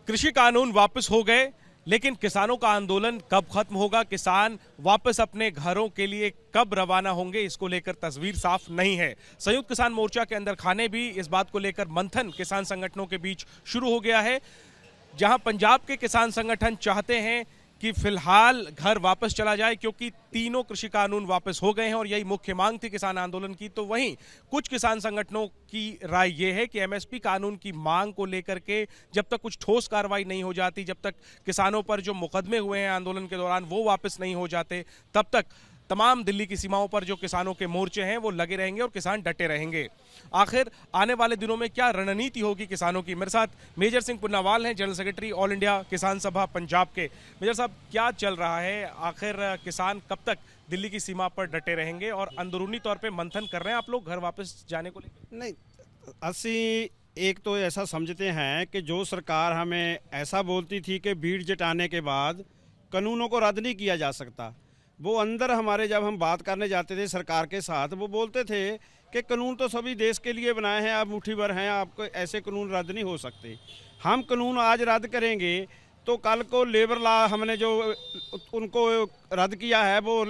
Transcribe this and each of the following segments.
कृषि कानून वापस हो गए, लेकिन किसानों का आंदोलन कब खत्म होगा, किसान वापस अपने घरों के लिए कब रवाना होंगे, इसको लेकर तस्वीर साफ नहीं है। संयुक्त किसान मोर्चा के अंदर खाने भी इस बात को लेकर मंथन किसान संगठनों के बीच शुरू हो गया है। जहां पंजाब के किसान संगठन चाहते हैं कि फिलहाल घर वापस चला जाए क्योंकि तीनों कृषि कानून वापस हो गए हैं और यही मुख्य मांग थी किसान आंदोलन की। तो वहीं कुछ किसान संगठनों की राय यह है कि एमएसपी कानून की मांग को लेकर के जब तक कुछ ठोस कार्रवाई नहीं हो जाती, जब तक किसानों पर जो मुकदमे हुए हैं आंदोलन के दौरान वो वापस नहीं हो जाते, तब तक तमाम दिल्ली की सीमाओं पर जो किसानों के मोर्चे हैं वो लगे रहेंगे और किसान डटे रहेंगे। आखिर आने वाले दिनों में क्या रणनीति होगी किसानों की? मेरे साथ मेजर सिंह पुन्नावाल हैं, जनरल सेक्रेटरी ऑल इंडिया किसान सभा पंजाब के। मेजर साहब, क्या चल रहा है? आखिर किसान कब तक दिल्ली की सीमा पर डटे रहेंगे और अंदरूनी तौर पर मंथन कर रहे हैं आप लोग घर वापस जाने को लेकर? नहीं, असी एक तो ऐसा समझते हैं कि जो सरकार हमें ऐसा बोलती थी कि भीड़ जुटाने के बाद कानूनों को रद्द नहीं किया जा सकता, वो अंदर हमारे जब हम बात करने जाते थे सरकार के साथ, वो बोलते थे कि कानून तो सभी देश के लिए बनाए हैं, आप मुट्ठी भर हैं, आपको ऐसे कानून रद्द नहीं हो सकते। हम कानून आज रद्द करेंगे तो कल को लेबर लॉ हमने जो उनको रद्द किया है वो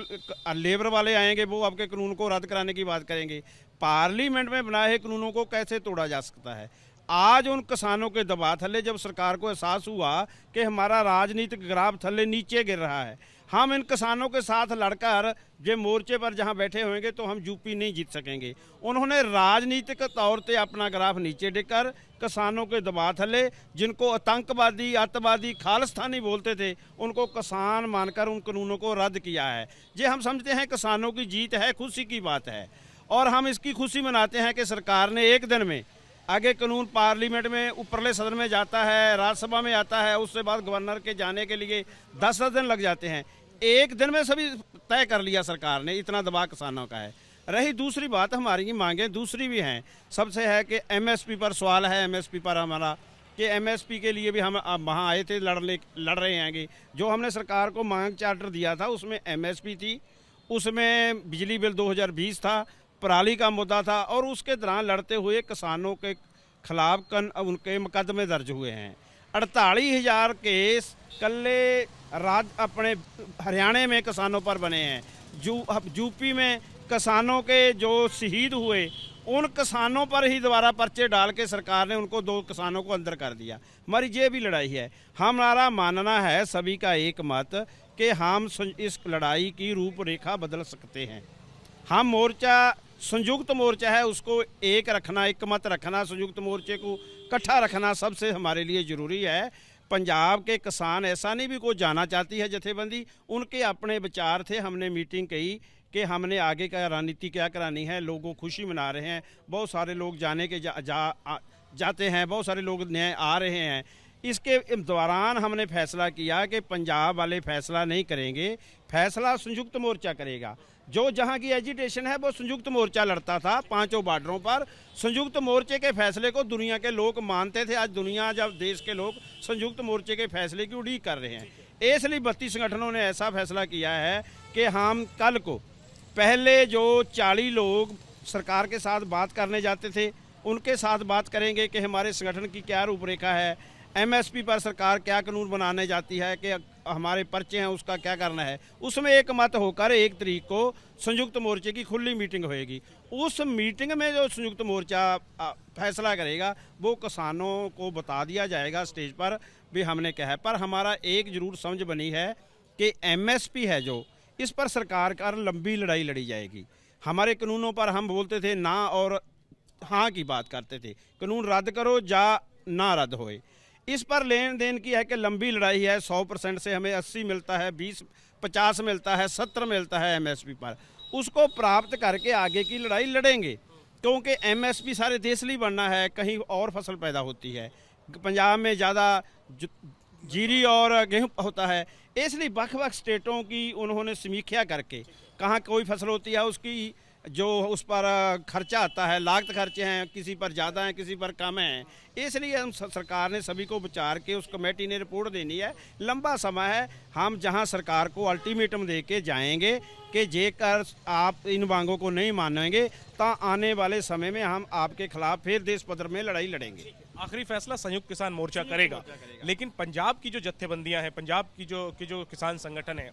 लेबर वाले आएंगे, वो आपके कानून को रद्द कराने की बात करेंगे। पार्लियामेंट में बनाए कानूनों को कैसे तोड़ा जा सकता है? आज उन किसानों के दबाव थल्ले जब सरकार को एहसास हुआ कि हमारा राजनीतिक ग्राफ थल्ले नीचे गिर रहा है, हम इन किसानों के साथ लड़कर जो मोर्चे पर जहां बैठे होंगे तो हम यूपी नहीं जीत सकेंगे। उन्होंने राजनीतिक तौर पे अपना ग्राफ नीचे देकर किसानों के दबाव थले, जिनको आतंकवादी अतवादी खालिस्तानी बोलते थे, उनको किसान मानकर उन कानूनों को रद्द किया है। ये हम समझते हैं किसानों की जीत है, खुशी की बात है और हम इसकी खुशी मनाते हैं कि सरकार ने एक दिन में आगे कानून पार्लियामेंट में ऊपरले सदन में जाता है, राज्यसभा में आता है, उसके बाद गवर्नर के जाने के लिए 10 दिन लग जाते हैं। एक दिन में सभी तय कर लिया सरकार ने, इतना दबाव किसानों का है। रही दूसरी बात, हमारी मांगें दूसरी भी हैं। सबसे है कि एमएसपी पर सवाल है, एमएसपी पर हमारा कि एमएसपी के लिए भी हम वहाँ आए थे, लड़ रहे हैं। जो हमने सरकार को मांग चार्टर दिया था उसमें एमएसपी थी, उसमें बिजली बिल 2020 था, पराली का मुद्दा था और उसके दौरान लड़ते हुए किसानों के खिलाफ उनके मुकदमे दर्ज हुए हैं। 48,000 केस कल्ले अपने हरियाणा में किसानों पर बने हैं। यूपी में किसानों के जो शहीद हुए उन किसानों पर ही दोबारा पर्चे डाल के सरकार ने उनको 2 किसानों को अंदर कर दिया। हमारी ये भी लड़ाई है। हमारा मानना है सभी का एक मत कि हम इस लड़ाई की रूपरेखा बदल सकते हैं। हम मोर्चा संयुक्त मोर्चा है, उसको एक रखना, एक मत रखना, संयुक्त मोर्चे को इकट्ठा रखना सबसे हमारे लिए ज़रूरी है। पंजाब के किसान ऐसा नहीं भी कोई जाना चाहती है जथेबंदी, उनके अपने विचार थे। हमने मीटिंग कही कि हमने आगे का रणनीति क्या करानी है। लोगों खुशी मना रहे हैं, बहुत सारे लोग जाने के जाते हैं, बहुत सारे लोग नए आ रहे हैं। इसके दौरान हमने फैसला किया कि पंजाब वाले फैसला नहीं करेंगे, फैसला संयुक्त मोर्चा करेगा। जो जहां की एजिटेशन है वो संयुक्त मोर्चा लड़ता था 5 बॉर्डरों पर। संयुक्त मोर्चे के फैसले को दुनिया के लोग मानते थे। आज दुनिया जब देश के लोग संयुक्त मोर्चे के फैसले की उड़ीक कर रहे हैं। इसलिए 32 संगठनों ने ऐसा फैसला किया है कि हम कल को पहले जो 40 लोग सरकार के साथ बात करने जाते थे उनके साथ बात करेंगे कि हमारे संगठन की क्या रूपरेखा है, एमएसपी पर सरकार क्या कानून बनाने जाती है, कि हमारे पर्चे हैं उसका क्या करना है। उसमें एक मत होकर 1 तारीख को संयुक्त मोर्चे की खुली मीटिंग होएगी। उस मीटिंग में जो संयुक्त मोर्चा फैसला करेगा वो किसानों को बता दिया जाएगा स्टेज पर भी हमने कहा है। पर हमारा एक जरूर समझ बनी है कि एमएसपी है जो, इस पर सरकार का लंबी लड़ाई लड़ी जाएगी। हमारे कानूनों पर हम बोलते थे ना और हाँ की बात करते थे, कानून रद्द करो या ना रद्द होए। इस पर लेन देन की है कि लंबी लड़ाई है। 100% से हमें 80 मिलता है, 20-50 मिलता है, 70 मिलता है एमएसपी पर। उसको प्राप्त करके आगे की लड़ाई लड़ेंगे, क्योंकि एमएसपी सारे देश लिए बनना है। कहीं और फसल पैदा होती है, पंजाब में ज़्यादा जीरी और गेहूँ होता है, इसलिए वक्-वक् स्टेटों की उन्होंने समीक्षा करके कहाँ कोई फसल होती है उसकी जो उस पर खर्चा आता है, लागत खर्चे हैं, किसी पर ज़्यादा हैं, किसी पर कम हैं। इसलिए हम सरकार ने सभी को विचार के उस कमेटी ने रिपोर्ट देनी है। लंबा समय है, हम जहां सरकार को अल्टीमेटम दे के जाएंगे कि जेकर आप इन मांगों को नहीं मानेंगे तो आने वाले समय में हम आपके खिलाफ फिर देश पद्धर में लड़ाई लड़ेंगे। आखिरी फैसला संयुक्त किसान मोर्चा करेगा, लेकिन पंजाब की जो जत्थेबंदियां हैं, पंजाब की जो किसान संगठन है,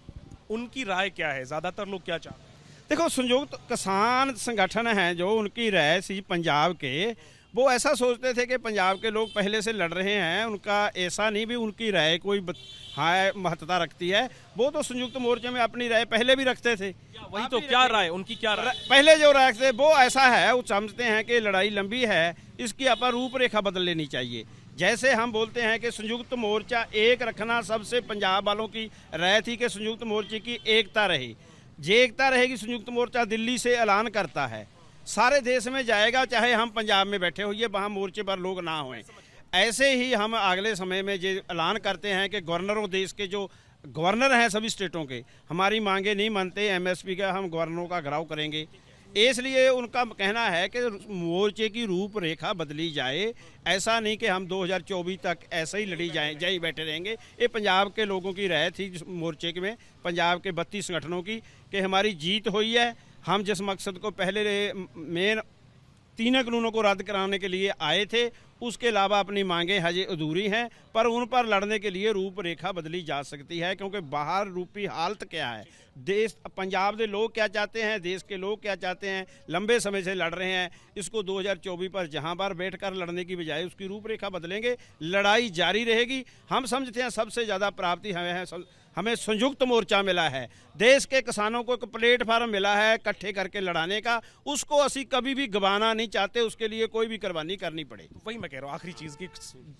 उनकी राय क्या है? ज्यादातर लोग क्या चाहते हैं? देखो, संयुक्त किसान संगठन हैं जो उनकी राय सी पंजाब के, वो ऐसा सोचते थे कि पंजाब के लोग पहले से लड़ रहे हैं, उनका ऐसा नहीं भी उनकी राय कोई हाँ महत्वता रखती है। वो तो संयुक्त मोर्चे में अपनी राय पहले भी रखते थे। वही तो, क्या राय उनकी, क्या राय? पहले जो राय थे वो ऐसा है, वो समझते हैं कि लड़ाई लंबी है, इसकी अपन रूपरेखा बदल लेनी चाहिए। जैसे हम बोलते हैं कि संयुक्त मोर्चा एक रखना, सबसे पंजाब वालों की राय थी कि संयुक्त मोर्चे की एकता रही। जे एकता रहेगी, संयुक्त मोर्चा दिल्ली से ऐलान करता है, सारे देश में जाएगा, चाहे हम पंजाब में बैठे होइए, वहाँ मोर्चे पर लोग ना हों। ऐसे ही हम अगले समय में ये ऐलान करते हैं कि गवर्नरों, देश के जो गवर्नर हैं सभी स्टेटों के, हमारी मांगे नहीं मानते एमएसपी का, हम गवर्नरों का घेराव करेंगे। इसलिए उनका कहना है कि मोर्चे की रूपरेखा बदली जाए। ऐसा नहीं कि हम 2024 तक ऐसे ही लड़ी जाए बैठे रहेंगे। ये पंजाब के लोगों की राय थी मोर्चे में, पंजाब के 32 संगठनों की, कि हमारी जीत हुई है। हम जिस मकसद को पहले मेन 3 कानूनों को रद्द कराने के लिए आए थे, उसके अलावा अपनी मांगें हजे अधूरी हैं, पर उन पर लड़ने के लिए रूपरेखा बदली जा सकती है। क्योंकि बाहर रूपी हालत क्या है, देश पंजाब के लोग क्या चाहते हैं, देश के लोग क्या चाहते हैं, लंबे समय से लड़ रहे हैं। इसको 2024 पर जहां पर बैठकर लड़ने की बजाय उसकी रूपरेखा बदलेंगे, लड़ाई जारी रहेगी। हम समझते हैं सबसे ज़्यादा प्राप्ति हमें संयुक्त मोर्चा मिला है। देश के किसानों को एक प्लेटफार्म मिला है इकट्ठे करके लड़ाने का, उसको असी कभी भी गंवाना नहीं चाहते, उसके लिए कोई भी कुर्बानी करनी पड़े। वही मैं कह रहा हूँ, आखिरी चीज की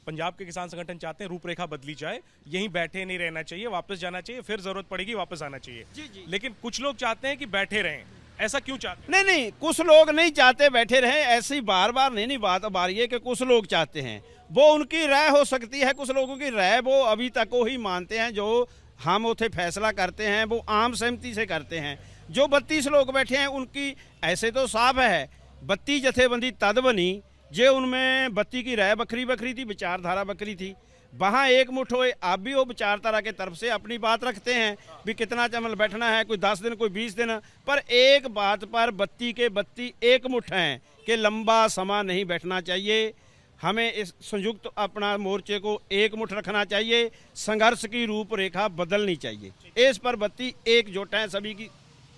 पंजाब के किसान संगठन चाहते हैं रूपरेखा बदली जाए, यहीं बैठे नहीं रहना चाहिए, वापस जाना चाहिए, फिर जरूरत पड़ेगी वापस आना चाहिए। जी। लेकिन कुछ लोग चाहते हैं कि बैठे रहें, ऐसा क्यों चाहते हैं? नहीं, कुछ लोग नहीं चाहते बैठे रहें, ऐसी बार बार नहीं बात अब आ रही है कि कुछ लोग चाहते हैं। वो उनकी राय हो सकती है, कुछ लोगों की राय वो अभी तक वो ही मानते हैं, जो हम उसे फैसला करते हैं वो आम सहमति से करते हैं। जो 32 लोग बैठे हैं उनकी ऐसे तो साफ है, 32 जथेबंदी तद बनी जे उनमें 32 की राय बखरी बखरी थी, विचारधारा बखरी थी। वहाँ एक मुठ होए, आप भी वो विचारधारा के तरफ से अपनी बात रखते हैं भी कितना चमल बैठना है, कोई 10 दिन कोई 20 दिन, पर एक बात पर 32 के 32 एक मुठ हैं कि लंबा समय नहीं बैठना चाहिए। हमें इस संयुक्त अपना मोर्चे को एक मुठ रखना चाहिए, संघर्ष की रूपरेखा बदलनी चाहिए। इस पर 32 एकजुट हैं, सभी की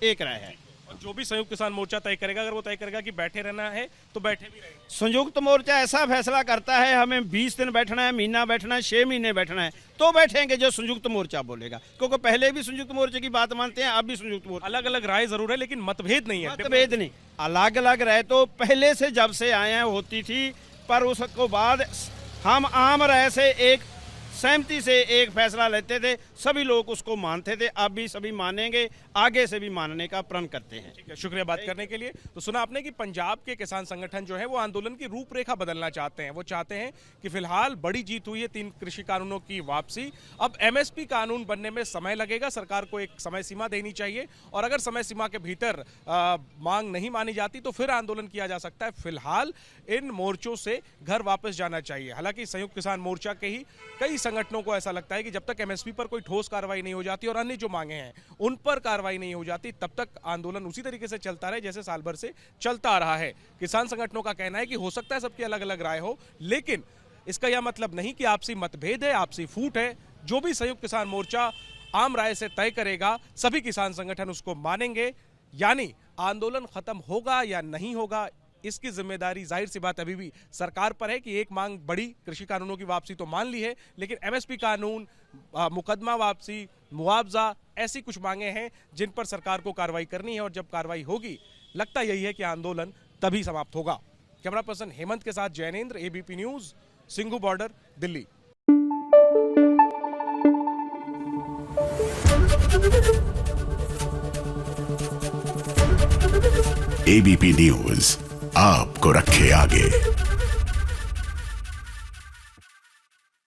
एक राय है। और जो भी संयुक्त किसान मोर्चा तय करेगा, अगर वो तय करेगा कि बैठे रहना है तो बैठे भी रहेंगे। संयुक्त मोर्चा ऐसा फैसला करता है हमें 20 दिन बैठना है, महीना बैठना है, 6 महीने बैठना है, तो बैठेंगे जो संयुक्त मोर्चा बोलेगा। क्योंकि पहले भी संयुक्त मोर्चे की बात मानते हैं, अब भी संयुक्त मोर्चा। अलग अलग राय जरूर है, लेकिन मतभेद नहीं है। मतभेद नहीं, अलग अलग राय तो पहले से जब से आए हैं होती थी, पर उसको बाद हम आम राय से एक सहमति से एक फैसला लेते थे, सभी लोग उसको मानते थे। अब भी सभी मानेंगे, आगे से भी मानने का प्रण करते हैं। ठीक है, शुक्रिया बात करने के लिए। तो सुना आपने कि पंजाब के किसान संगठन जो है वो आंदोलन की रूपरेखा बदलना चाहते हैं। वो चाहते हैं कि फिलहाल बड़ी जीत हुई है 3 कृषि कानूनों की वापसी, अब एमएसपी कानून बनने में समय लगेगा, सरकार को एक समय सीमा देनी चाहिए, और अगर समय सीमा के भीतर मांग नहीं मानी जाती तो फिर आंदोलन किया जा सकता है। फिलहाल इन मोर्चों से घर वापस जाना चाहिए। हालांकि संयुक्त किसान मोर्चा के ही कई संगठनों को ऐसा लगता है कि जब तक एमएसपी पर कोई ठोस कार्रवाई नहीं हो जाती और अन्य जो मांगे हैं उन पर कार्रवाई नहीं हो जाती, तब तक आंदोलन उसी तरीके से चलता रहे जैसे साल भर से चलता आ रहा है। किसान संगठनों का कहना है कि हो सकता है सबकी अलग अलग राय हो, लेकिन इसका यह मतलब नहीं कि आपसी मतभेद है, आपसी फूट है। जो भी संयुक्त किसान मोर्चा आम राय से तय करेगा, सभी किसान संगठन उसको मानेंगे। यानी आंदोलन खत्म होगा या नहीं होगा, इसकी जिम्मेदारी जाहिर सी बात अभी भी सरकार पर है कि एक मांग बड़ी कृषि कानूनों की वापसी तो मान ली है, लेकिन एमएसपी कानून, मुकदमा वापसी, मुआवजा, ऐसी कुछ मांगे हैं जिन पर सरकार को कार्रवाई करनी है। और जब कार्रवाई होगी, लगता यही है कि आंदोलन तभी समाप्त होगा। कैमरा पर्सन हेमंत के साथ Jainendra, ABP news, Singhu border, Delhi. ABP news आपको रखे आगे।